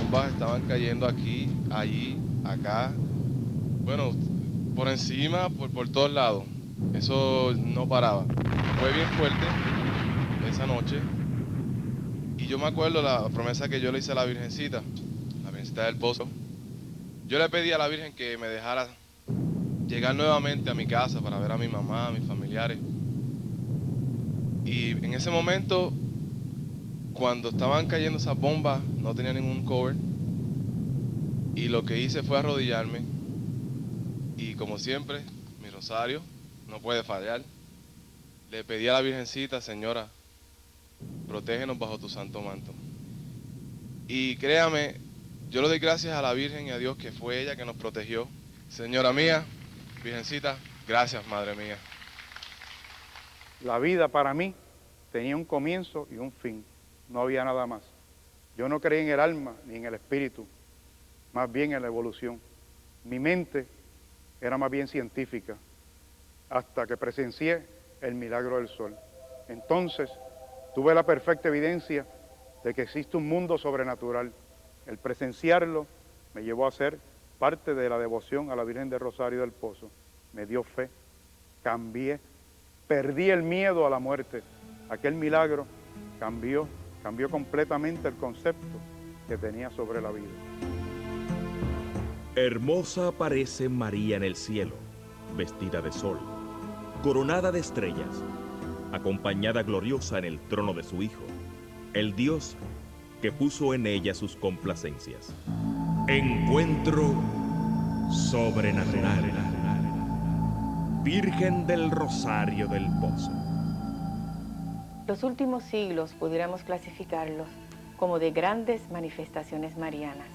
bombas estaban cayendo aquí, allí, acá. Bueno, por encima, por todos lados. Eso no paraba. Fue bien fuerte esa noche. Y yo me acuerdo la promesa que yo le hice a la Virgencita del Pozo. Yo le pedí a la Virgen que me dejara llegar nuevamente a mi casa para ver a mi mamá, a mis familiares. Y en ese momento, cuando estaban cayendo esas bombas, no tenía ningún cover. Y lo que hice fue arrodillarme. Y como siempre, mi rosario no puede fallar. Le pedí a la Virgencita, Señora, protégenos bajo tu santo manto. Y créame, yo le doy gracias a la Virgen y a Dios que fue ella que nos protegió. Señora mía, Virgencita, gracias, Madre mía. La vida para mí tenía un comienzo y un fin, no había nada más. Yo no creía en el alma ni en el espíritu, más bien en la evolución. Mi mente era más bien científica, hasta que presencié el milagro del sol. Entonces tuve la perfecta evidencia de que existe un mundo sobrenatural. El presenciarlo me llevó a ser parte de la devoción a la Virgen del Rosario del Pozo. Me dio fe, cambié, perdí el miedo a la muerte. Aquel milagro cambió completamente el concepto que tenía sobre la vida. Hermosa aparece María en el cielo, vestida de sol, coronada de estrellas, acompañada gloriosa en el trono de su Hijo, el Dios que puso en ella sus complacencias. Encuentro sobrenatural. Virgen del Rosario del Pozo. Los últimos siglos pudiéramos clasificarlos como de grandes manifestaciones marianas,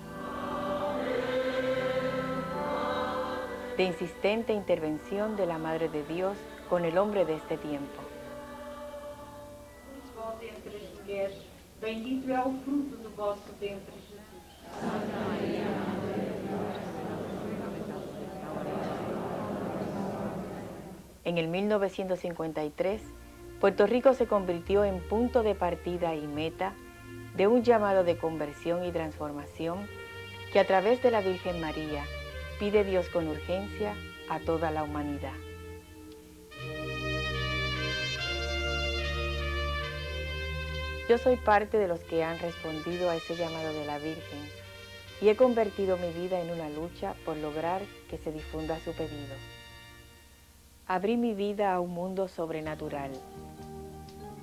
de insistente intervención de la Madre de Dios con el hombre de este tiempo. Bendito é o fruto do vosso ventre, Jesus. En el 1953, Puerto Rico se convirtió en punto de partida y meta de un llamado de conversión y transformación que a través de la Virgen María pide Dios con urgencia a toda la humanidad. Yo soy parte de los que han respondido a ese llamado de la Virgen y he convertido mi vida en una lucha por lograr que se difunda su pedido. Abrí mi vida a un mundo sobrenatural,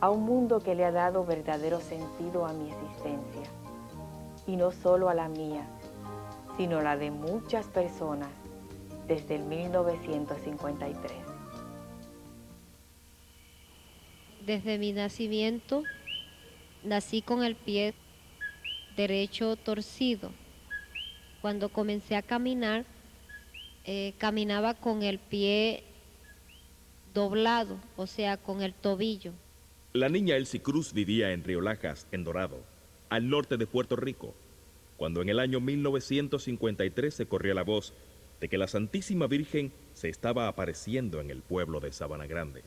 a un mundo que le ha dado verdadero sentido a mi existencia, y no solo a la mía, sino la de muchas personas desde el 1953. Desde mi nacimiento, nací con el pie derecho torcido. Cuando comencé a caminar, caminaba con el pie doblado, o sea, con el tobillo. La niña Elsie Cruz vivía en Río Lajas, en Dorado, al norte de Puerto Rico, cuando en el año 1953 se corrió la voz de que la Santísima Virgen se estaba apareciendo en el pueblo de Sabana Grande,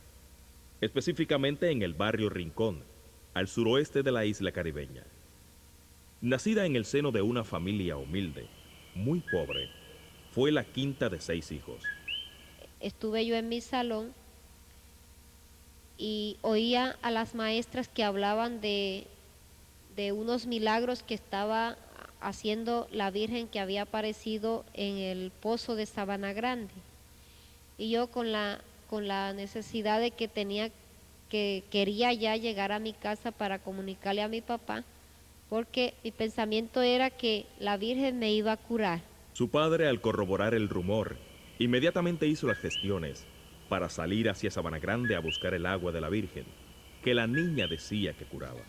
específicamente en el barrio Rincón, al suroeste de la isla caribeña. Nacida en el seno de una familia humilde, muy pobre, fue la quinta de 6 hijos. Estuve yo en mi salón y oía a las maestras que hablaban de unos milagros que estaba haciendo la Virgen que había aparecido en el pozo de Sabana Grande. Y yo con la necesidad de que quería ya llegar a mi casa para comunicarle a mi papá, porque mi pensamiento era que la Virgen me iba a curar. Su padre, al corroborar el rumor, inmediatamente hizo las gestiones para salir hacia Sabana Grande a buscar el agua de la Virgen, que la niña decía que curaba.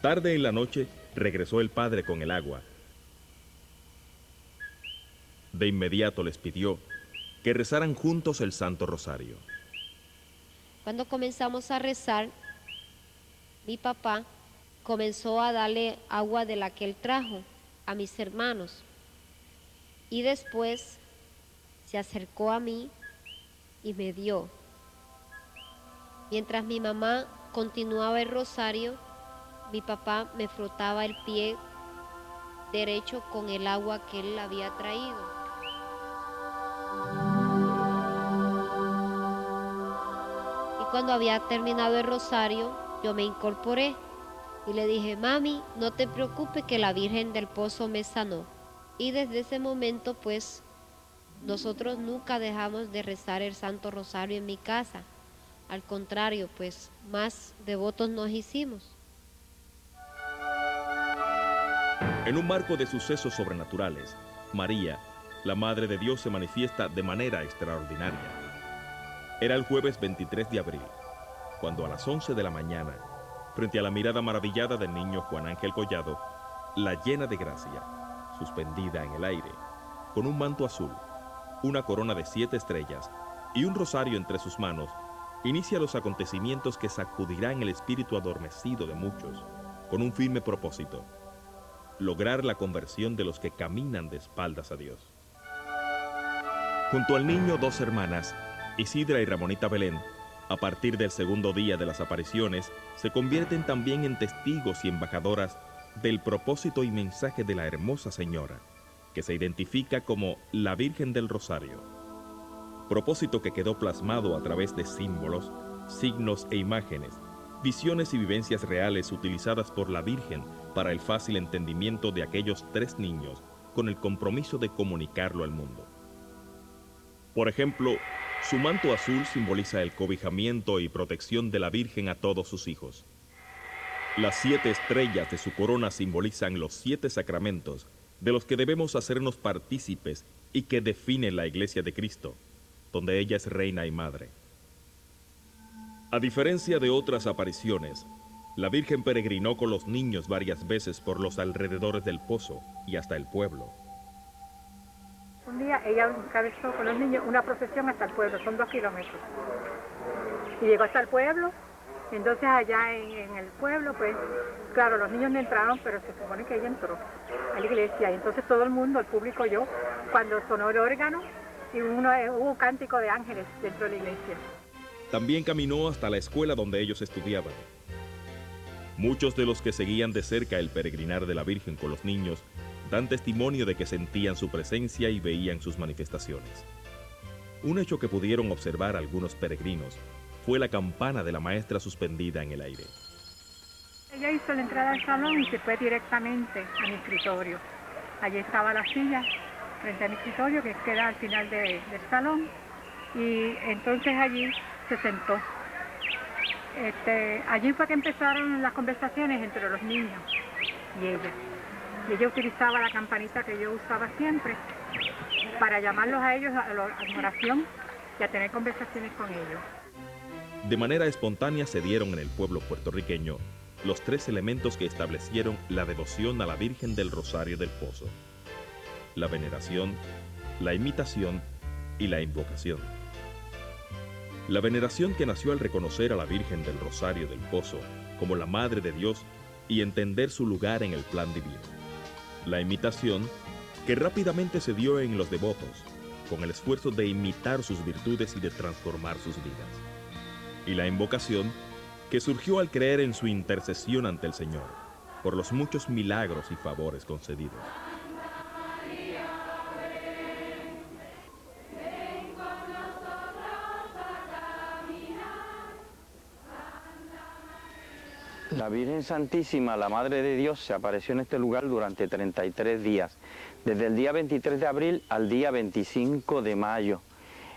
Tarde en la noche, regresó el padre con el agua. De inmediato les pidió que rezaran juntos el Santo Rosario. Cuando comenzamos a rezar, mi papá comenzó a darle agua de la que él trajo a mis hermanos. Y después se acercó a mí y me dio. Mientras mi mamá continuaba el rosario, mi papá me frotaba el pie derecho con el agua que él había traído. Y cuando había terminado el rosario, yo me incorporé y le dije: mami, no te preocupes que la Virgen del Pozo me sanó. Y desde ese momento, pues, nosotros nunca dejamos de rezar el Santo Rosario en mi casa. Al contrario, pues, más devotos nos hicimos. En un marco de sucesos sobrenaturales, María, la Madre de Dios, se manifiesta de manera extraordinaria. Era el jueves 23 de abril, cuando a las 11 de la mañana, frente a la mirada maravillada del niño Juan Ángel Collado, la llena de gracia, suspendida en el aire, con un manto azul, una corona de 7 estrellas y un rosario entre sus manos, inicia los acontecimientos que sacudirán el espíritu adormecido de muchos, con un firme propósito: lograr la conversión de los que caminan de espaldas a Dios. Junto al niño, 2 hermanas, Isidra y Ramonita Belén, a partir del segundo día de las apariciones, se convierten también en testigos y embajadoras del propósito y mensaje de la hermosa señora, que se identifica como la Virgen del Rosario. Propósito que quedó plasmado a través de símbolos, signos e imágenes, visiones y vivencias reales utilizadas por la Virgen para el fácil entendimiento de aquellos 3 niños, con el compromiso de comunicarlo al mundo. Por ejemplo, su manto azul simboliza el cobijamiento y protección de la Virgen a todos sus hijos. Las 7 estrellas de su corona simbolizan los 7 sacramentos de los que debemos hacernos partícipes y que definen la Iglesia de Cristo, donde ella es reina y madre. A diferencia de otras apariciones, la Virgen peregrinó con los niños varias veces por los alrededores del pozo y hasta el pueblo. Un día ella encabezó con los niños una procesión hasta el pueblo, son 2 kilómetros. Y llegó hasta el pueblo, entonces allá en el pueblo, pues, claro, los niños no entraron, pero se supone que ella entró a la iglesia. Y entonces todo el mundo, el público oyó, cuando sonó el órgano, y hubo un cántico de ángeles dentro de la iglesia. También caminó hasta la escuela donde ellos estudiaban. Muchos de los que seguían de cerca el peregrinar de la Virgen con los niños dan testimonio de que sentían su presencia y veían sus manifestaciones. Un hecho que pudieron observar algunos peregrinos fue la campana de la maestra suspendida en el aire. Ella hizo la entrada al salón y se fue directamente a mi escritorio. Allí estaba la silla frente a mi escritorio, que queda al final del salón, y entonces allí se sentó. Allí fue que empezaron las conversaciones entre los niños y ella. Y ella utilizaba la campanita que yo usaba siempre para llamarlos a ellos a la oración y a tener conversaciones con ellos. De manera espontánea se dieron en el pueblo puertorriqueño los 3 elementos que establecieron la devoción a la Virgen del Rosario del Pozo: la veneración, la imitación y la invocación. La veneración, que nació al reconocer a la Virgen del Rosario del Pozo como la Madre de Dios y entender su lugar en el plan divino. La imitación, que rápidamente se dio en los devotos, con el esfuerzo de imitar sus virtudes y de transformar sus vidas. Y la invocación, que surgió al creer en su intercesión ante el Señor, por los muchos milagros y favores concedidos. La Virgen Santísima, la Madre de Dios, se apareció en este lugar durante 33 días, desde el día 23 de abril al día 25 de mayo.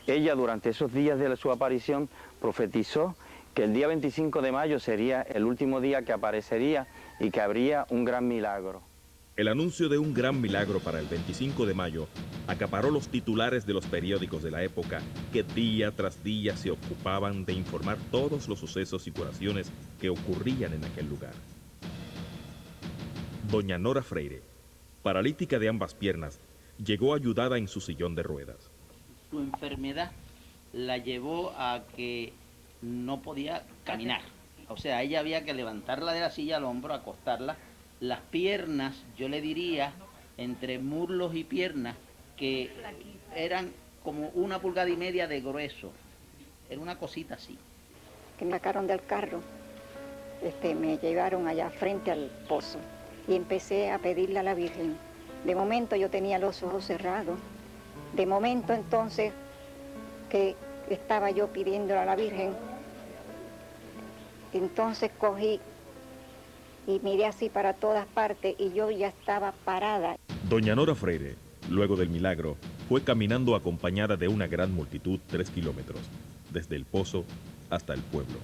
Ella, durante esos días de su aparición, profetizó que el día 25 de mayo sería el último día que aparecería y que habría un gran milagro. El anuncio de un gran milagro para el 25 de mayo acaparó los titulares de los periódicos de la época, que día tras día se ocupaban de informar todos los sucesos y curaciones que ocurrían en aquel lugar. Doña Nora Freire, paralítica de ambas piernas, llegó ayudada en su sillón de ruedas. Su enfermedad la llevó a que no podía caminar. O sea, ella había que levantarla de la silla al hombro, acostarla. Las piernas, yo le diría, entre muslos y piernas, que eran como 1,5 pulgadas de grueso. Era una cosita así. Que me sacaron del carro, me llevaron allá frente al pozo y empecé a pedirle a la Virgen. De momento yo tenía los ojos cerrados. De momento entonces que estaba yo pidiéndole a la Virgen, entonces cogí y miré así para todas partes y yo ya estaba parada. Doña Nora Freire, luego del milagro, fue caminando acompañada de una gran multitud 3 kilómetros, desde el pozo hasta el pueblo.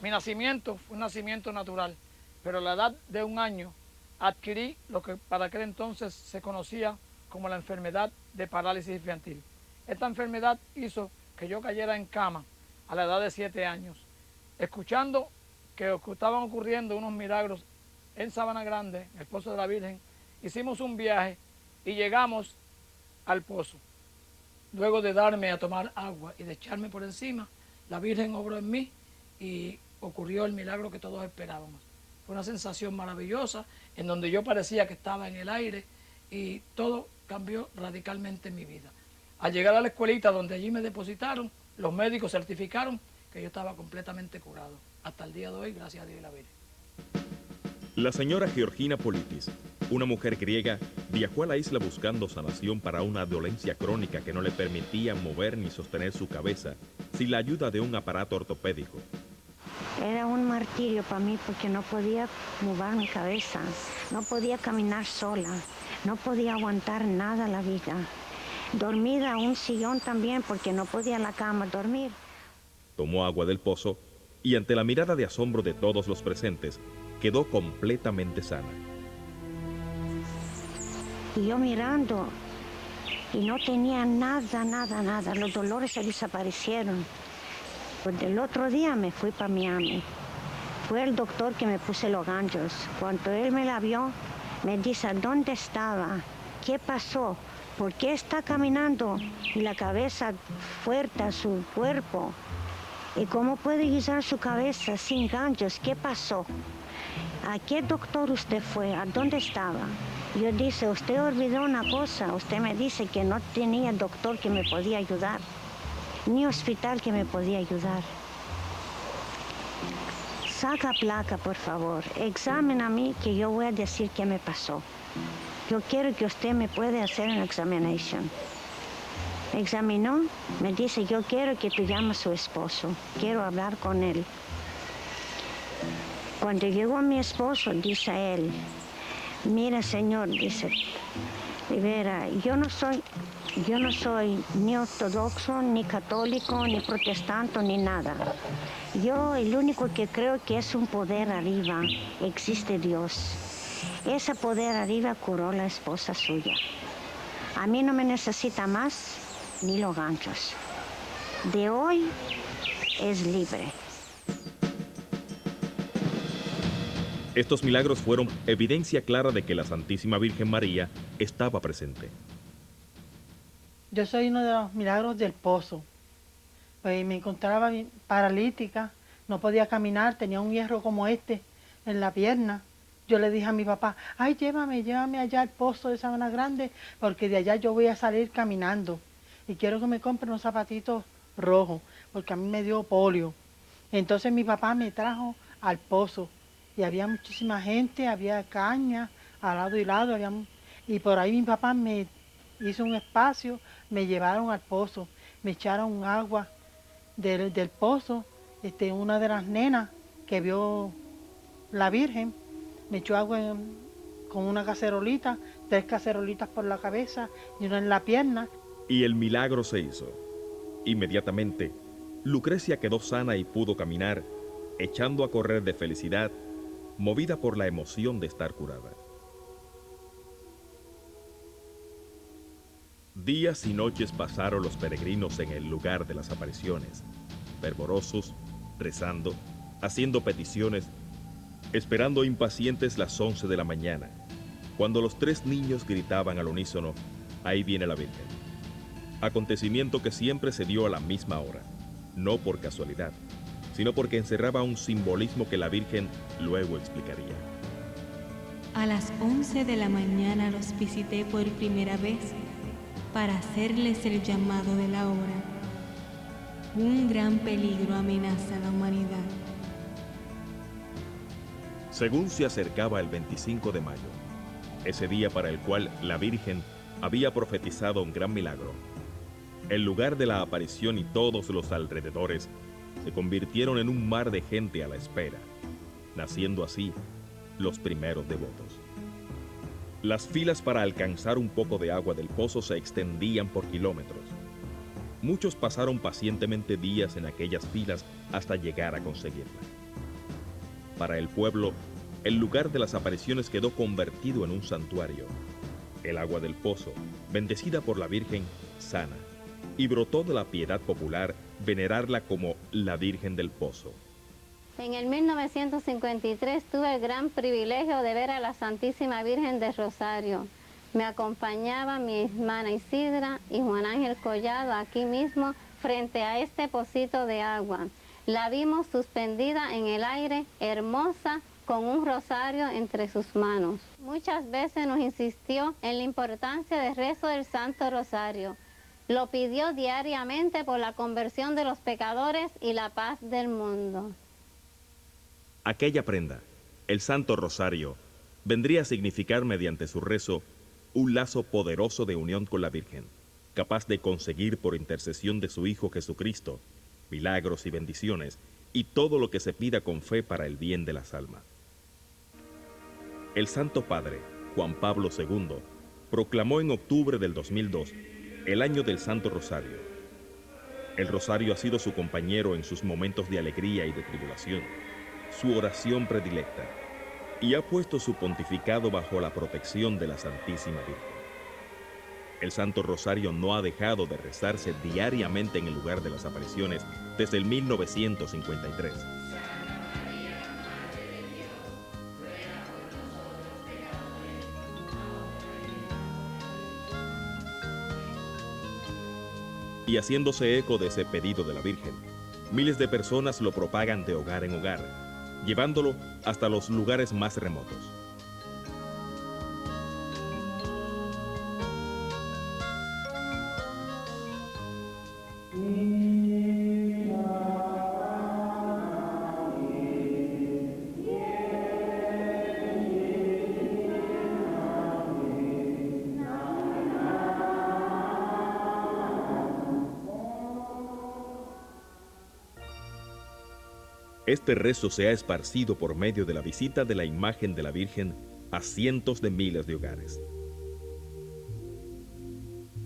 Mi nacimiento fue un nacimiento natural, pero a la edad de 1 año adquirí lo que para aquel entonces se conocía como la enfermedad de parálisis infantil. Esta enfermedad hizo que yo cayera en cama a la edad de 7 años, escuchando que estaban ocurriendo unos milagros en Sabana Grande, en el Pozo de la Virgen. Hicimos un viaje y llegamos al pozo. Luego de darme a tomar agua y de echarme por encima, la Virgen obró en mí y ocurrió el milagro que todos esperábamos. Fue una sensación maravillosa en donde yo parecía que estaba en el aire y todo cambió radicalmente en mi vida. Al llegar a la escuelita donde allí me depositaron, los médicos certificaron que yo estaba completamente curado. Hasta el día de hoy, gracias a Dios y la Virgen. La señora Georgina Politis, una mujer griega, viajó a la isla buscando sanación para una dolencia crónica que no le permitía mover ni sostener su cabeza sin la ayuda de un aparato ortopédico. Era un martirio para mí porque no podía mover mi cabeza, no podía caminar sola, no podía aguantar nada la vida. Dormida en un sillón también porque no podía en la cama dormir. Tomó agua del pozo y ante la mirada de asombro de todos los presentes, quedó completamente sana. Y yo mirando, y no tenía nada, los dolores se desaparecieron. Pues el otro día me fui para Miami. Fue el doctor que me puse los ganchos. Cuando él me la vio, me dice, ¿dónde estaba? ¿Qué pasó? ¿Por qué está caminando y la cabeza fuerte a su cuerpo? ¿Y cómo puede guisar su cabeza sin ganchos? ¿Qué pasó? ¿A qué doctor usted fue? ¿A dónde estaba? Yo dije, usted olvidó una cosa. Usted me dice que no tenía doctor que me podía ayudar, ni hospital que me podía ayudar. Saca placa, por favor. Examina a mí que yo voy a decir qué me pasó. Yo quiero que usted me pueda hacer una examination. Examinó, me dice, yo quiero que tú llames a su esposo. Quiero hablar con él. Cuando llegó mi esposo, dice a él, mira, señor, dice, Rivera, yo no soy ni ortodoxo, ni católico, ni protestante, ni nada. Yo el único que creo que es un poder arriba, existe Dios. Ese poder arriba curó a la esposa suya. A mí no me necesita más ni los ganchos. De hoy es libre. Estos milagros fueron evidencia clara de que la Santísima Virgen María estaba presente. Yo soy uno de los milagros del pozo. Pues me encontraba paralítica, no podía caminar, tenía un hierro como este en la pierna. Yo le dije a mi papá, ay, llévame allá al pozo de Sabana Grande, porque de allá yo voy a salir caminando. Y quiero que me compre unos zapatitos rojos, porque a mí me dio polio. Entonces mi papá me trajo al pozo. Y había muchísima gente, había caña a lado y lado. Y por ahí mi papá me hizo un espacio, me llevaron al pozo, me echaron agua del pozo. Una de las nenas que vio la Virgen, me echó agua con una cacerolita, 3 cacerolitas por la cabeza y una en la pierna. Y el milagro se hizo. Inmediatamente, Lucrecia quedó sana y pudo caminar, echando a correr de felicidad, movida por la emoción de estar curada. Días y noches pasaron los peregrinos en el lugar de las apariciones, fervorosos, rezando, haciendo peticiones, esperando impacientes las 11 de la mañana, cuando los 3 niños gritaban al unísono, ahí viene la Virgen. Acontecimiento que siempre se dio a la misma hora, no por casualidad, sino porque encerraba un simbolismo que la Virgen luego explicaría. A las 11 de la mañana los visité por primera vez para hacerles el llamado de la hora. Un gran peligro amenaza a la humanidad. Según se acercaba el 25 de mayo, ese día para el cual la Virgen había profetizado un gran milagro, el lugar de la aparición y todos los alrededores se convirtieron en un mar de gente a la espera, naciendo así los primeros devotos. Las filas para alcanzar un poco de agua del pozo se extendían por kilómetros. Muchos pasaron pacientemente días en aquellas filas hasta llegar a conseguirla. Para el pueblo, el lugar de las apariciones quedó convertido en un santuario. El agua del pozo, bendecida por la Virgen, sana, y brotó de la piedad popular venerarla como la Virgen del Pozo. En el 1953 tuve el gran privilegio de ver a la Santísima Virgen del Rosario. Me acompañaba mi hermana Isidra y Juan Ángel Collado aquí mismo frente a este pocito de agua. La vimos suspendida en el aire, hermosa, con un rosario entre sus manos. Muchas veces nos insistió en la importancia del rezo del Santo Rosario. Lo pidió diariamente por la conversión de los pecadores y la paz del mundo. Aquella prenda, el Santo Rosario, vendría a significar mediante su rezo un lazo poderoso de unión con la Virgen, capaz de conseguir por intercesión de su Hijo Jesucristo milagros y bendiciones y todo lo que se pida con fe para el bien de las almas. El Santo Padre, Juan Pablo II, proclamó en octubre del 2002 el año del Santo Rosario. El rosario ha sido su compañero en sus momentos de alegría y de tribulación, su oración predilecta, y ha puesto su pontificado bajo la protección de la Santísima Virgen. El Santo Rosario no ha dejado de rezarse diariamente en el lugar de las apariciones desde el 1953. Y haciéndose eco de ese pedido de la Virgen, miles de personas lo propagan de hogar en hogar, llevándolo hasta los lugares más remotos. Este rezo se ha esparcido por medio de la visita de la imagen de la Virgen a cientos de miles de hogares.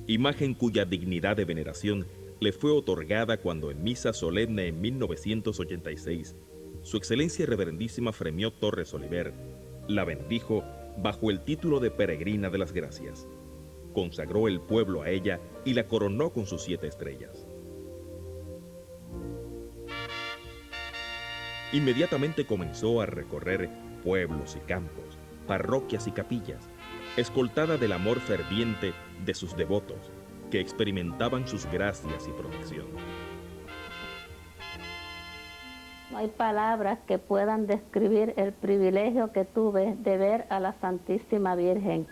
Imagen cuya dignidad de veneración le fue otorgada cuando en misa solemne en 1986, Su Excelencia Reverendísima Fremió Torres Oliver la bendijo bajo el título de Peregrina de las Gracias. Consagró el pueblo a ella y la coronó con sus 7 estrellas. Inmediatamente comenzó a recorrer pueblos y campos, parroquias y capillas, escoltada del amor ferviente de sus devotos, que experimentaban sus gracias y protección. No hay palabras que puedan describir el privilegio que tuve de ver a la Santísima Virgen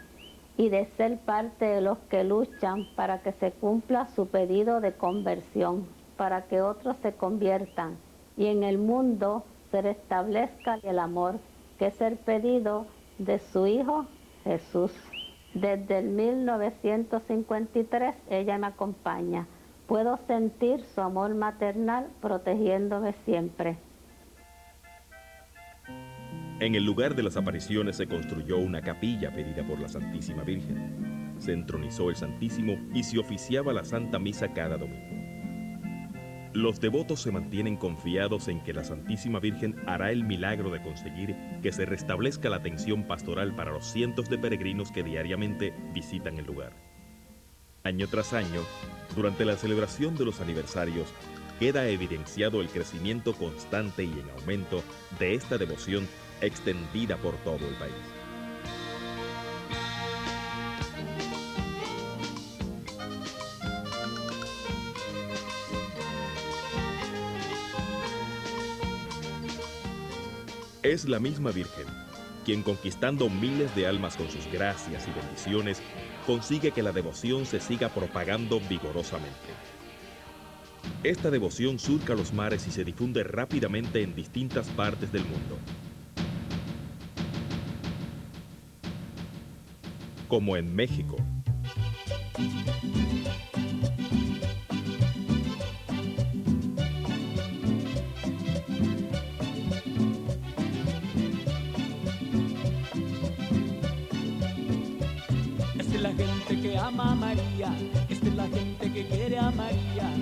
y de ser parte de los que luchan para que se cumpla su pedido de conversión, para que otros se conviertan y en el mundo se restablezca el amor, que es el pedido de su Hijo Jesús. Desde el 1953 ella me acompaña. Puedo sentir su amor maternal protegiéndome siempre. En el lugar de las apariciones se construyó una capilla pedida por la Santísima Virgen. Se entronizó el Santísimo y se oficiaba la Santa Misa cada domingo. Los devotos se mantienen confiados en que la Santísima Virgen hará el milagro de conseguir que se restablezca la atención pastoral para los cientos de peregrinos que diariamente visitan el lugar. Año tras año, durante la celebración de los aniversarios, queda evidenciado el crecimiento constante y en aumento de esta devoción extendida por todo el país. Es la misma Virgen quien, conquistando miles de almas con sus gracias y bendiciones, consigue que la devoción se siga propagando vigorosamente. Esta devoción surca los mares y se difunde rápidamente en distintas partes del mundo. Como en México. Esta es la gente que ama a María, esta es la gente que quiere a María.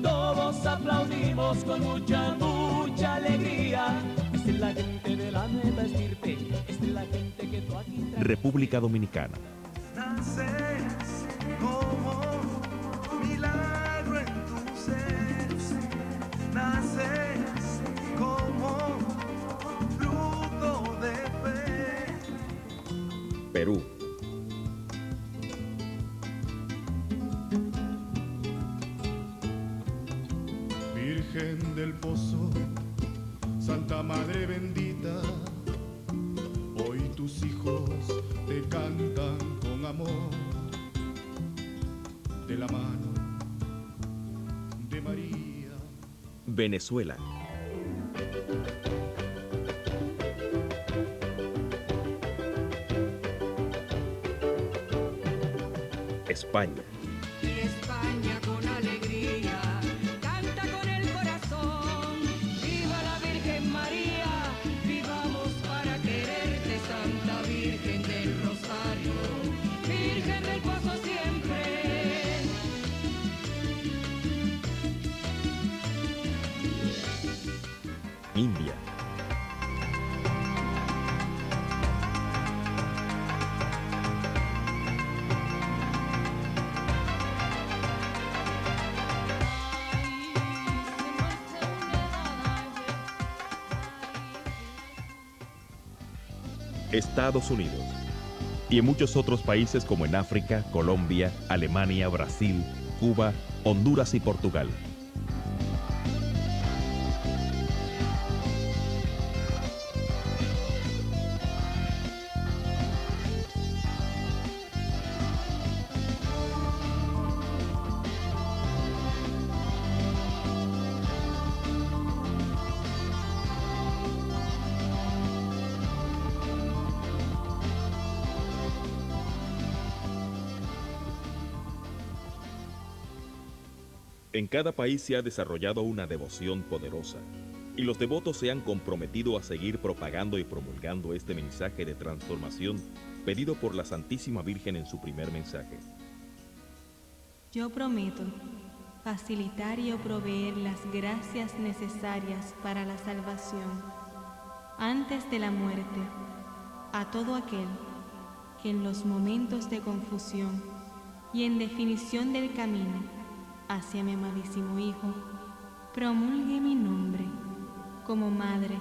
Todos aplaudimos con mucha, mucha alegría. Esta es la gente de la nueva estirpe, esta es la gente que tú aquí traes. República Dominicana. Naces como milagro en tu ser, naces como fruto de fe. Perú. Virgen del Pozo, Santa Madre bendita, hoy tus hijos te cantan con amor, de la mano de María. Venezuela. España. Y España con alegría canta con el corazón. Viva la Virgen María, vivamos para quererte, Santa Virgen del Rosario, Virgen del Pozo siempre. India. Estados Unidos y en muchos otros países como en África, Colombia, Alemania, Brasil, Cuba, Honduras y Portugal. En cada país se ha desarrollado una devoción poderosa, y los devotos se han comprometido a seguir propagando y promulgando este mensaje de transformación pedido por la Santísima Virgen en su primer mensaje. Yo prometo facilitar y proveer las gracias necesarias para la salvación antes de la muerte a todo aquel que en los momentos de confusión y en definición del camino hacia mi amadísimo Hijo, promulgue mi nombre como madre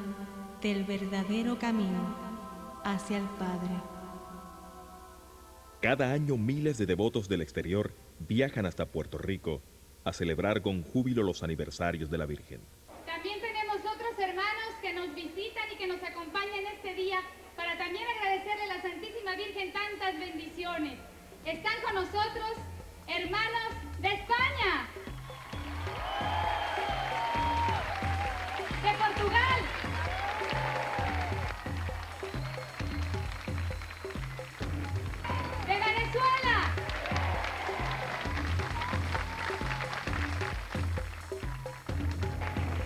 del verdadero camino hacia el Padre. Cada año miles de devotos del exterior viajan hasta Puerto Rico a celebrar con júbilo los aniversarios de la Virgen. También tenemos otros hermanos que nos visitan y que nos acompañan este día para también agradecerle a la Santísima Virgen tantas bendiciones. Están con nosotros hermanos de España, de Portugal, de Venezuela,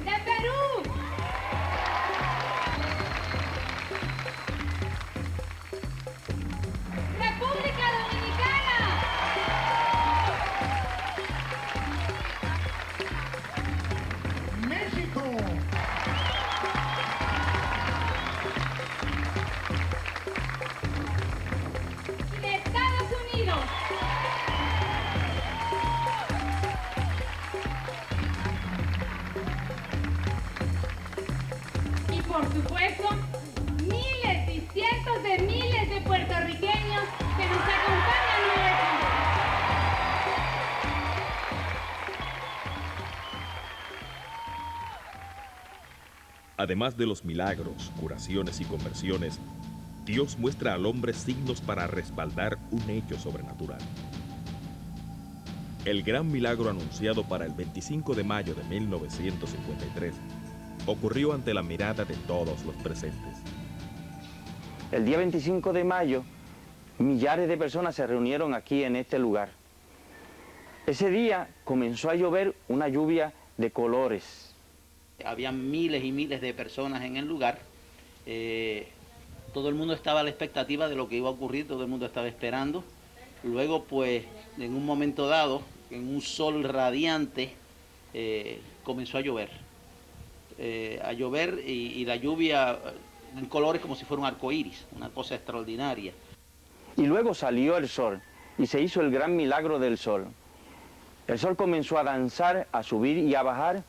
de Perú, República Dominicana, México, de Estados Unidos, y por supuesto miles y cientos de miles de puertorriqueños que nos acompañan hoy aquí. Además de los milagros, curaciones y conversiones, Dios muestra al hombre signos para respaldar un hecho sobrenatural. El gran milagro anunciado para el 25 de mayo de 1953 ocurrió ante la mirada de todos los presentes. El día 25 de mayo, millares de personas se reunieron aquí en este lugar. Ese día comenzó a llover una lluvia de colores. Había miles y miles de personas en el lugar. Todo el mundo estaba a la expectativa de lo que iba a ocurrir, todo el mundo estaba esperando. Luego, pues, en un momento dado, en un sol radiante, comenzó a llover. Y la lluvia en colores como si fuera un arco iris, una cosa extraordinaria. Y luego salió el sol y se hizo el gran milagro del sol. El sol comenzó a danzar, a subir y a bajar.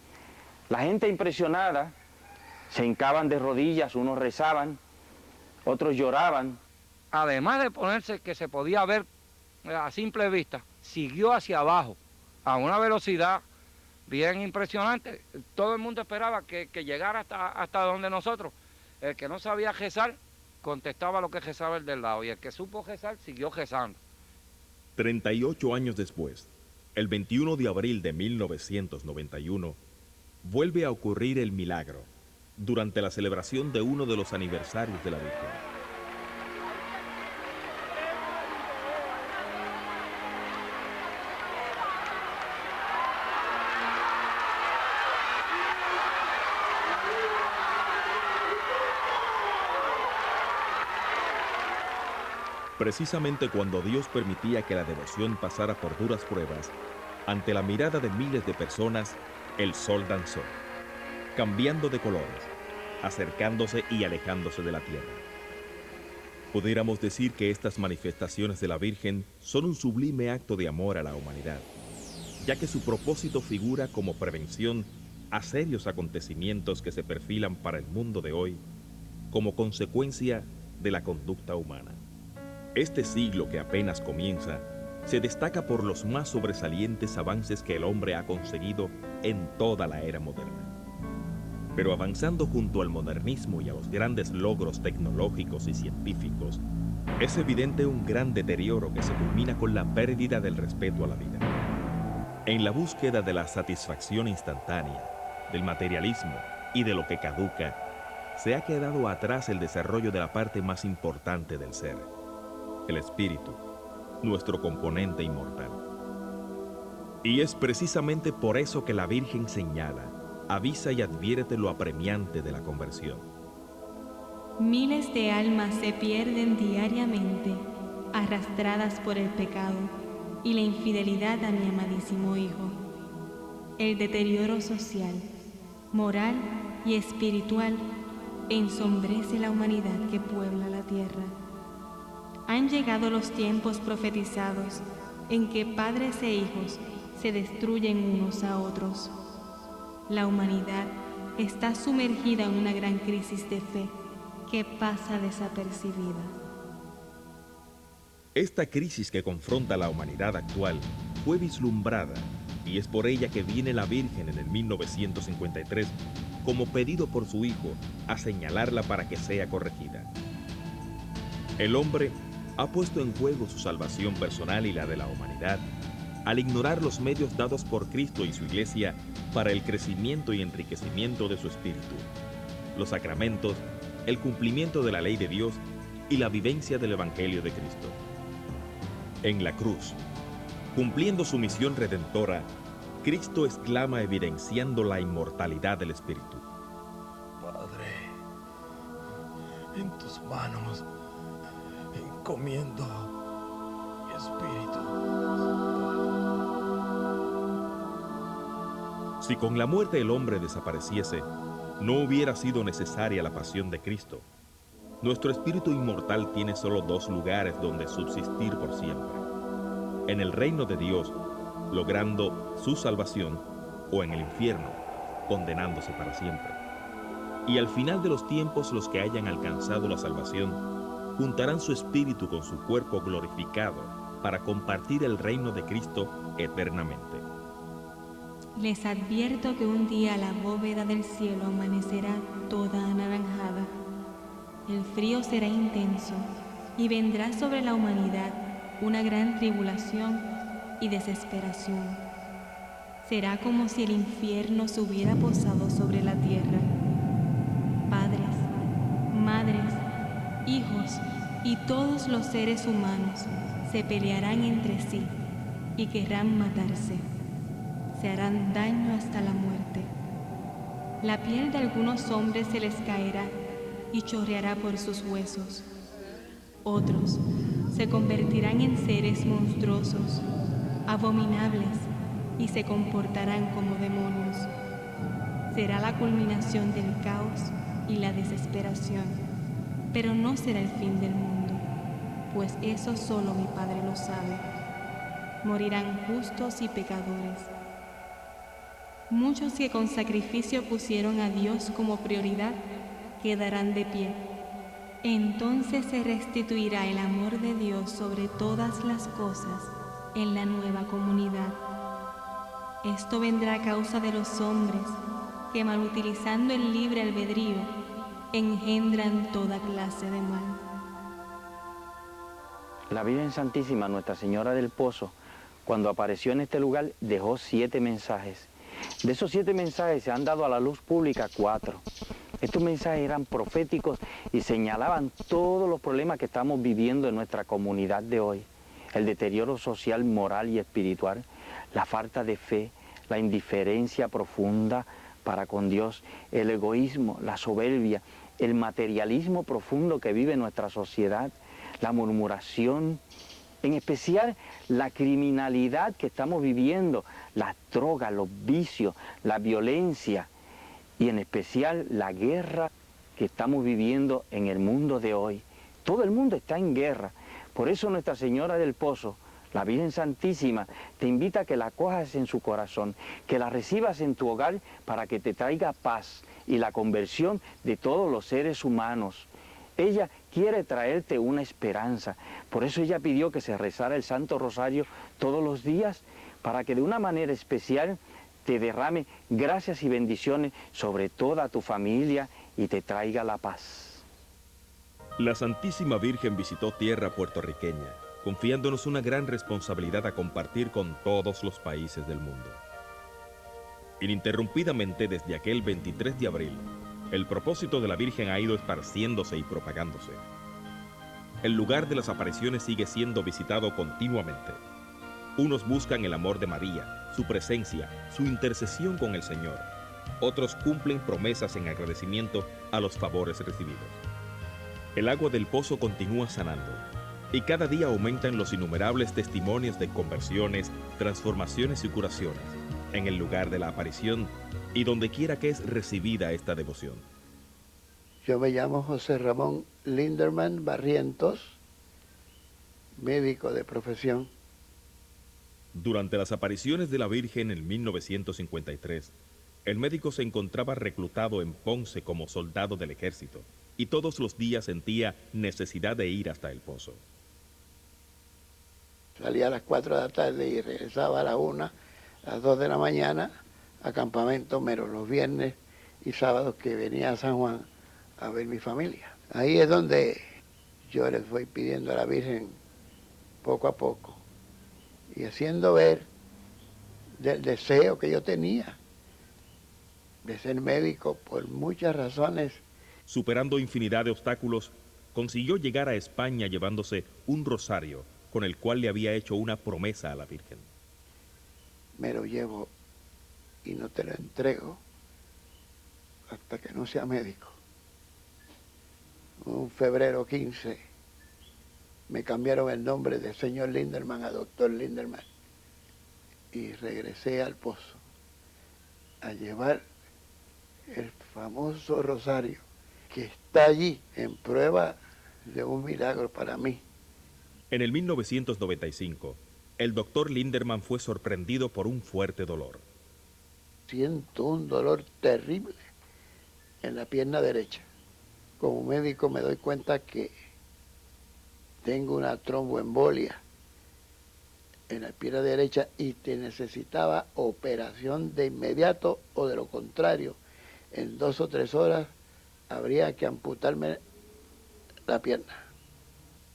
La gente impresionada se hincaban de rodillas, unos rezaban, otros lloraban. Además de ponerse que se podía ver a simple vista, siguió hacia abajo a una velocidad bien impresionante. Todo el mundo esperaba que llegara hasta donde nosotros. El que no sabía rezar, contestaba lo que rezaba el del lado, y el que supo rezar, siguió rezando. 38 años después, el 21 de abril de 1991, vuelve a ocurrir el milagro durante la celebración de uno de los aniversarios de la Virgen. Precisamente cuando Dios permitía que la devoción pasara por duras pruebas, ante la mirada de miles de personas, el sol danzó, cambiando de colores, acercándose y alejándose de la tierra. Pudiéramos decir que estas manifestaciones de la Virgen son un sublime acto de amor a la humanidad, ya que su propósito figura como prevención a serios acontecimientos que se perfilan para el mundo de hoy como consecuencia de la conducta humana. Este siglo que apenas comienza se destaca por los más sobresalientes avances que el hombre ha conseguido en toda la era moderna. Pero avanzando junto al modernismo y a los grandes logros tecnológicos y científicos, es evidente un gran deterioro que se culmina con la pérdida del respeto a la vida. En la búsqueda de la satisfacción instantánea, del materialismo y de lo que caduca, se ha quedado atrás el desarrollo de la parte más importante del ser, el espíritu, nuestro componente inmortal. Y es precisamente por eso que la Virgen señala, avisa y advierte lo apremiante de la conversión. Miles de almas se pierden diariamente, arrastradas por el pecado y la infidelidad a mi amadísimo Hijo. El deterioro social, moral y espiritual ensombrece la humanidad que puebla la tierra. Han llegado los tiempos profetizados en que padres e hijos se destruyen unos a otros. La humanidad está sumergida en una gran crisis de fe que pasa desapercibida. Esta crisis que confronta a la humanidad actual fue vislumbrada y es por ella que viene la Virgen en el 1953 como pedido por su Hijo a señalarla para que sea corregida. El hombre ha puesto en juego su salvación personal y la de la humanidad al ignorar los medios dados por Cristo y su Iglesia para el crecimiento y enriquecimiento de su espíritu, los sacramentos, el cumplimiento de la ley de Dios y la vivencia del Evangelio de Cristo. En la cruz, cumpliendo su misión redentora, Cristo exclama evidenciando la inmortalidad del espíritu: Padre, en tus manos encomiendo mi espíritu. Si con la muerte el hombre desapareciese, no hubiera sido necesaria la pasión de Cristo. Nuestro espíritu inmortal tiene solo dos lugares donde subsistir por siempre: en el reino de Dios, logrando su salvación, o en el infierno, condenándose para siempre. Y al final de los tiempos, los que hayan alcanzado la salvación juntarán su espíritu con su cuerpo glorificado para compartir el reino de Cristo eternamente. Les advierto que un día la bóveda del cielo amanecerá toda anaranjada. El frío será intenso y vendrá sobre la humanidad una gran tribulación y desesperación. Será como si el infierno se hubiera posado sobre la tierra. Padres, madres, hijos y todos los seres humanos se pelearán entre sí y querrán matarse. Se harán daño hasta la muerte. La piel de algunos hombres se les caerá y chorreará por sus huesos. Otros se convertirán en seres monstruosos, abominables, y se comportarán como demonios. Será la culminación del caos y la desesperación, pero no será el fin del mundo, pues eso solo mi Padre lo sabe. Morirán justos y pecadores. Muchos que con sacrificio pusieron a Dios como prioridad quedarán de pie. Entonces se restituirá el amor de Dios sobre todas las cosas en la nueva comunidad. Esto vendrá a causa de los hombres que, mal utilizando el libre albedrío, engendran toda clase de mal. La Virgen Santísima, Nuestra Señora del Pozo, cuando apareció en este lugar, dejó 7 mensajes. De esos 7 mensajes se han dado a la luz pública 4. Estos mensajes eran proféticos y señalaban todos los problemas que estamos viviendo en nuestra comunidad de hoy. El deterioro social, moral y espiritual, la falta de fe, la indiferencia profunda para con Dios, el egoísmo, la soberbia, el materialismo profundo que vive nuestra sociedad, la murmuración, en especial la criminalidad que estamos viviendo, las drogas, los vicios, la violencia y en especial la guerra que estamos viviendo en el mundo de hoy. Todo el mundo está en guerra. Por eso Nuestra Señora del Pozo, la Virgen Santísima, te invita a que la acojas en su corazón, que la recibas en tu hogar para que te traiga paz y la conversión de todos los seres humanos. Ella quiere traerte una esperanza. Por eso ella pidió que se rezara el Santo Rosario todos los días para que de una manera especial te derrame gracias y bendiciones sobre toda tu familia y te traiga la paz. La Santísima Virgen visitó tierra puertorriqueña, confiándonos una gran responsabilidad a compartir con todos los países del mundo. Ininterrumpidamente desde aquel 23 de abril, el propósito de la Virgen ha ido esparciéndose y propagándose. El lugar de las apariciones sigue siendo visitado continuamente. Unos buscan el amor de María, su presencia, su intercesión con el Señor. Otros cumplen promesas en agradecimiento a los favores recibidos. El agua del pozo continúa sanando, y cada día aumentan los innumerables testimonios de conversiones, transformaciones y curaciones en el lugar de la aparición y donde quiera que es recibida esta devoción. Yo me llamo José Ramón Linderman Barrientos, médico de profesión. Durante las apariciones de la Virgen en 1953, el médico se encontraba reclutado en Ponce como soldado del ejército y todos los días sentía necesidad de ir hasta el pozo. Salía a las 4 de la tarde y regresaba a las 1, a las 2 de la mañana a Campamento Mero, los viernes y sábados que venía a San Juan a ver mi familia. Ahí es donde yo les voy pidiendo a la Virgen poco a poco y haciendo ver del deseo que yo tenía de ser médico por muchas razones. Superando infinidad de obstáculos, consiguió llegar a España llevándose un rosario con el cual le había hecho una promesa a la Virgen. Me lo llevo y no te lo entrego hasta que no sea médico. Un febrero 15 me cambiaron el nombre de señor Linderman a doctor Linderman y regresé al pozo a llevar el famoso rosario que está allí en prueba de un milagro para mí. En el 1995, el doctor Linderman fue sorprendido por un fuerte dolor. Siento un dolor terrible en la pierna derecha. Como médico me doy cuenta que tengo una tromboembolia en la pierna derecha y te necesitaba operación de inmediato o de lo contrario, en 2 o 3 horas habría que amputarme la pierna.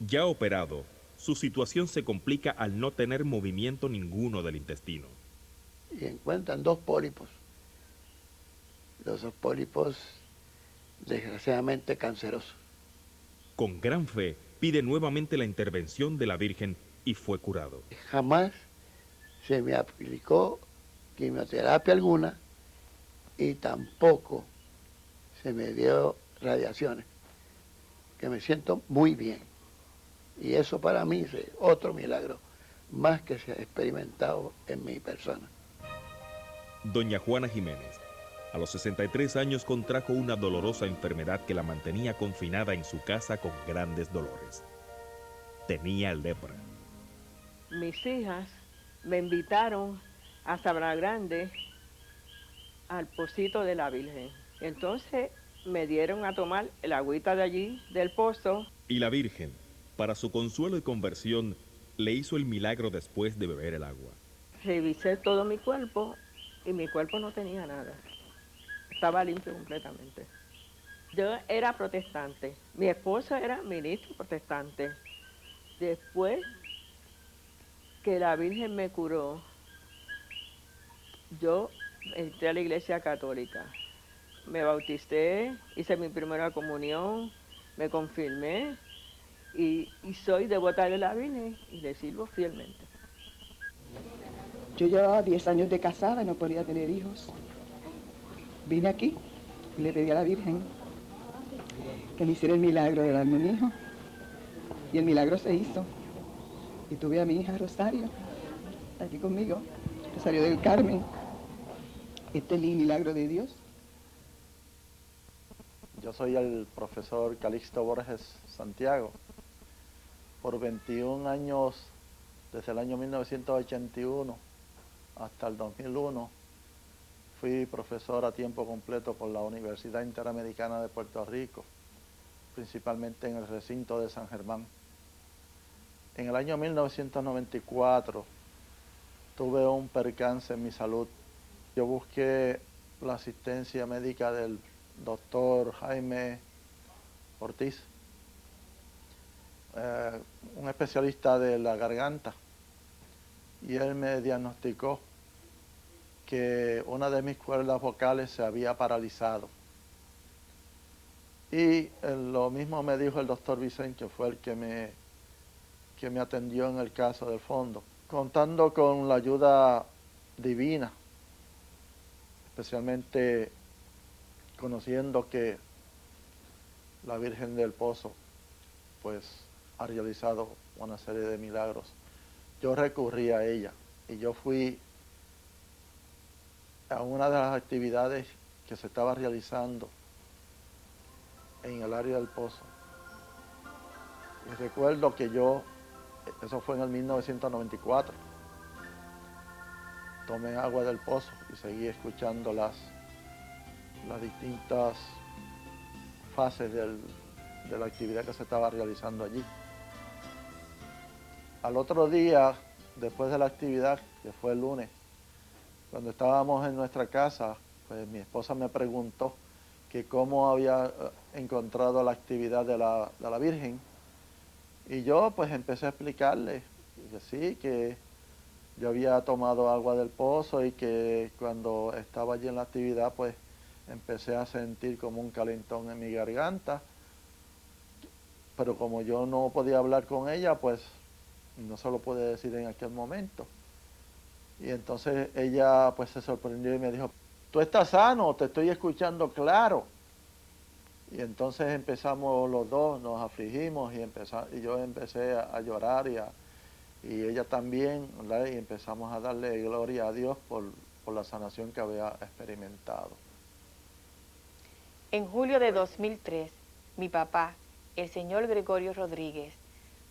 Ya operado, su situación se complica al no tener movimiento ninguno del intestino. Y encuentran 2 pólipos. Los 2 pólipos desgraciadamente cancerosos. Con gran fe, pide nuevamente la intervención de la Virgen y fue curado. Jamás se me aplicó quimioterapia alguna y tampoco se me dio radiaciones, que me siento muy bien. Y eso para mí es otro milagro más que se ha experimentado en mi persona. Doña Juana Jiménez, a los 63 años contrajo una dolorosa enfermedad que la mantenía confinada en su casa con grandes dolores. Tenía lepra. Mis hijas me invitaron a Sabana Grande al pocito de la Virgen. Entonces me dieron a tomar el agüita de allí, del pozo. Y la Virgen, para su consuelo y conversión, le hizo el milagro después de beber el agua. Revisé todo mi cuerpo y mi cuerpo no tenía nada. Estaba limpio completamente. Yo era protestante. Mi esposo era ministro protestante. Después que la Virgen me curó, yo entré a la iglesia católica. Me bauticé, hice mi primera comunión, me confirmé y soy devota de la Virgen y le sirvo fielmente. Yo llevaba 10 años de casada y no podía tener hijos. Vine aquí y le pedí a la Virgen que me hiciera el milagro de darme un hijo. Y el milagro se hizo. Y tuve a mi hija Rosario, aquí conmigo, Rosario del Carmen. Este es el milagro de Dios. Yo soy el profesor Calixto Borges Santiago. Por 21 años, desde el año 1981 hasta el 2001, fui profesor a tiempo completo por la Universidad Interamericana de Puerto Rico, principalmente en el recinto de San Germán. En el año 1994 tuve un percance en mi salud. Yo busqué la asistencia médica del doctor Jaime Ortiz, un especialista de la garganta, y él me diagnosticó que una de mis cuerdas vocales se había paralizado. Y lo mismo me dijo el doctor Vicente, que fue el que me atendió en el caso del fondo. Contando con la ayuda divina, especialmente conociendo que la Virgen del Pozo pues ha realizado una serie de milagros, yo recurrí a ella y yo fui a una de las actividades que se estaba realizando en el área del Pozo. Y recuerdo que eso fue en el 1994, tomé agua del pozo y seguí escuchando las distintas fases de la actividad que se estaba realizando allí. Al otro día, después de la actividad, que fue el lunes, cuando estábamos en nuestra casa, pues mi esposa me preguntó que cómo había encontrado la actividad de la Virgen. Y yo pues empecé a explicarle que sí, que yo había tomado agua del pozo y que cuando estaba allí en la actividad pues empecé a sentir como un calentón en mi garganta. Pero como yo no podía hablar con ella, pues no se lo pude decir en aquel momento. Y entonces ella pues se sorprendió y me dijo, ¿tú estás sano? Te estoy escuchando claro. Y entonces empezamos los dos, nos afligimos y yo empecé a llorar y ella también, ¿verdad? Y empezamos a darle gloria a Dios por la sanación que había experimentado. En julio de 2003, mi papá, el señor Gregorio Rodríguez,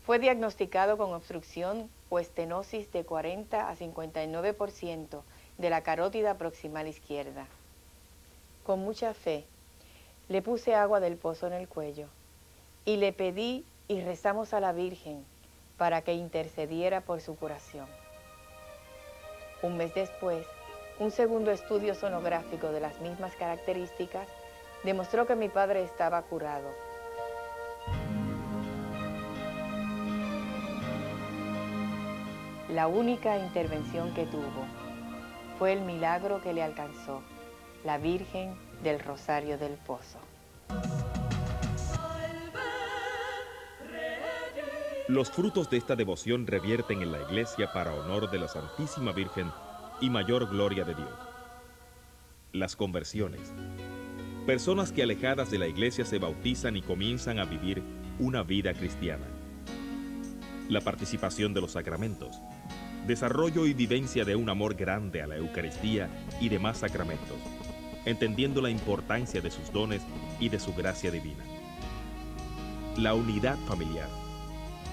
fue diagnosticado con obstrucción o estenosis de 40 a 59% de la carótida proximal izquierda. Con mucha fe, le puse agua del pozo en el cuello y le pedí y rezamos a la Virgen para que intercediera por su curación. Un mes después, un segundo estudio sonográfico de las mismas características demostró que mi padre estaba curado. La única intervención que tuvo fue el milagro que le alcanzó, la Virgen del Rosario del Pozo. Los frutos de esta devoción revierten en la iglesia para honor de la Santísima Virgen y mayor gloria de Dios. Las conversiones. Personas que alejadas de la iglesia se bautizan y comienzan a vivir una vida cristiana. La participación de los sacramentos. Desarrollo y vivencia de un amor grande a la Eucaristía y demás sacramentos, entendiendo la importancia de sus dones y de su gracia divina. La unidad familiar.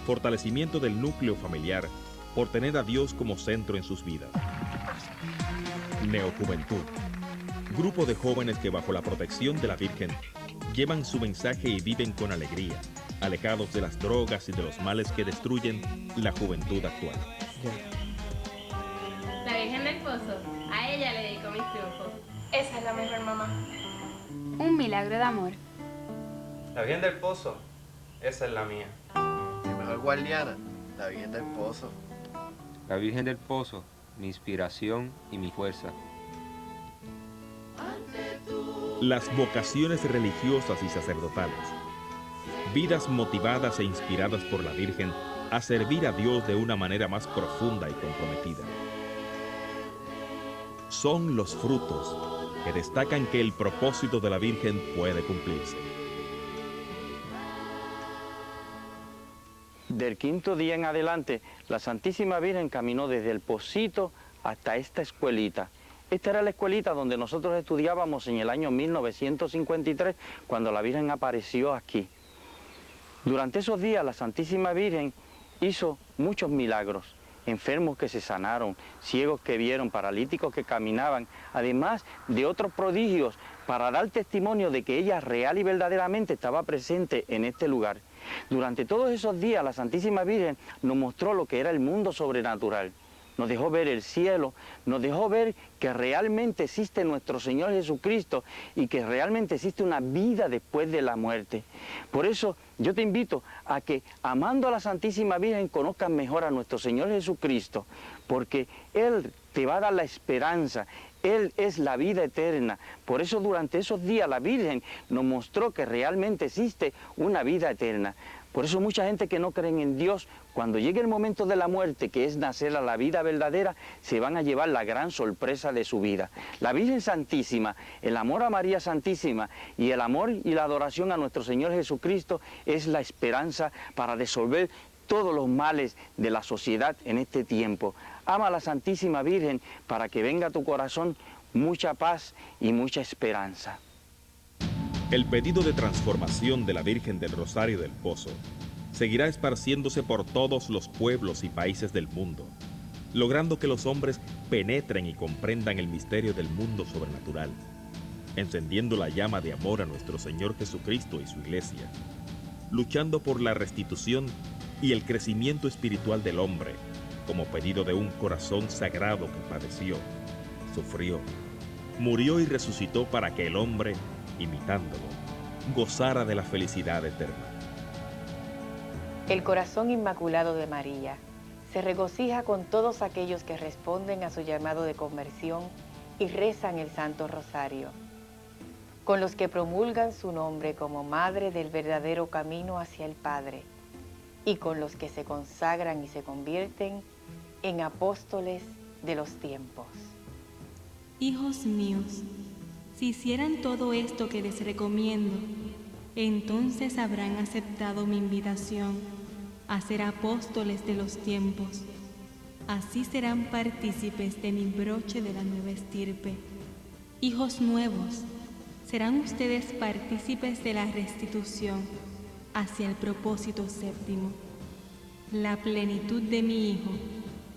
Fortalecimiento del núcleo familiar por tener a Dios como centro en sus vidas. Neojuventud. Grupo de jóvenes que bajo la protección de la Virgen llevan su mensaje y viven con alegría, alejados de las drogas y de los males que destruyen la juventud actual. La Virgen del Pozo, a ella le dedico mis triunfos. Esa es la mejor mamá. Un milagro de amor. La Virgen del Pozo, esa es la mía. Mi mejor guardiana, la Virgen del Pozo. La Virgen del Pozo, mi inspiración y mi fuerza. Las vocaciones religiosas y sacerdotales. Vidas motivadas e inspiradas por la Virgen a servir a Dios de una manera más profunda y comprometida. Son los frutos que destacan que el propósito de la Virgen puede cumplirse. Del quinto día en adelante, la Santísima Virgen caminó desde el Pocito hasta esta escuelita. Esta era la escuelita donde nosotros estudiábamos en el año 1953, cuando la Virgen apareció aquí. Durante esos días, la Santísima Virgen hizo muchos milagros. Enfermos que se sanaron, ciegos que vieron, paralíticos que caminaban, además de otros prodigios para dar testimonio de que ella real y verdaderamente estaba presente en este lugar. Durante todos esos días la Santísima Virgen nos mostró lo que era el mundo sobrenatural. Nos dejó ver el cielo, nos dejó ver que realmente existe nuestro Señor Jesucristo y que realmente existe una vida después de la muerte. Por eso yo te invito a que, amando a la Santísima Virgen, conozcas mejor a nuestro Señor Jesucristo, porque Él te va a dar la esperanza. Él es la vida eterna. Por eso durante esos días la Virgen nos mostró que realmente existe una vida eterna. Por eso mucha gente que no creen en Dios, cuando llegue el momento de la muerte, que es nacer a la vida verdadera, se van a llevar la gran sorpresa de su vida. La Virgen Santísima, el amor a María Santísima y el amor y la adoración a nuestro Señor Jesucristo es la esperanza para resolver todos los males de la sociedad en este tiempo. Ama a la Santísima Virgen para que venga a tu corazón mucha paz y mucha esperanza. El pedido de transformación de la Virgen del Rosario del Pozo seguirá esparciéndose por todos los pueblos y países del mundo, logrando que los hombres penetren y comprendan el misterio del mundo sobrenatural, encendiendo la llama de amor a nuestro Señor Jesucristo y su Iglesia, luchando por la restitución y el crecimiento espiritual del hombre, como pedido de un corazón sagrado que padeció, sufrió, murió y resucitó para que el hombre, imitándolo, gozara de la felicidad eterna. El corazón inmaculado de María se regocija con todos aquellos que responden a su llamado de conversión y rezan el Santo Rosario, con los que promulgan su nombre como Madre del verdadero camino hacia el Padre, y con los que se consagran y se convierten en apóstoles de los tiempos. Hijos míos, si hicieran todo esto que les recomiendo, entonces habrán aceptado mi invitación a ser apóstoles de los tiempos. Así serán partícipes de mi broche de la nueva estirpe. Hijos nuevos, serán ustedes partícipes de la restitución hacia el propósito séptimo, la plenitud de mi Hijo,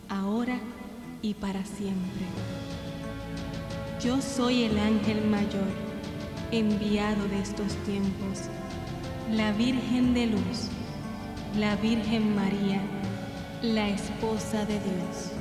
ahora y para siempre. Yo soy el ángel mayor, enviado de estos tiempos, la Virgen de Luz, la Virgen María, la esposa de Dios.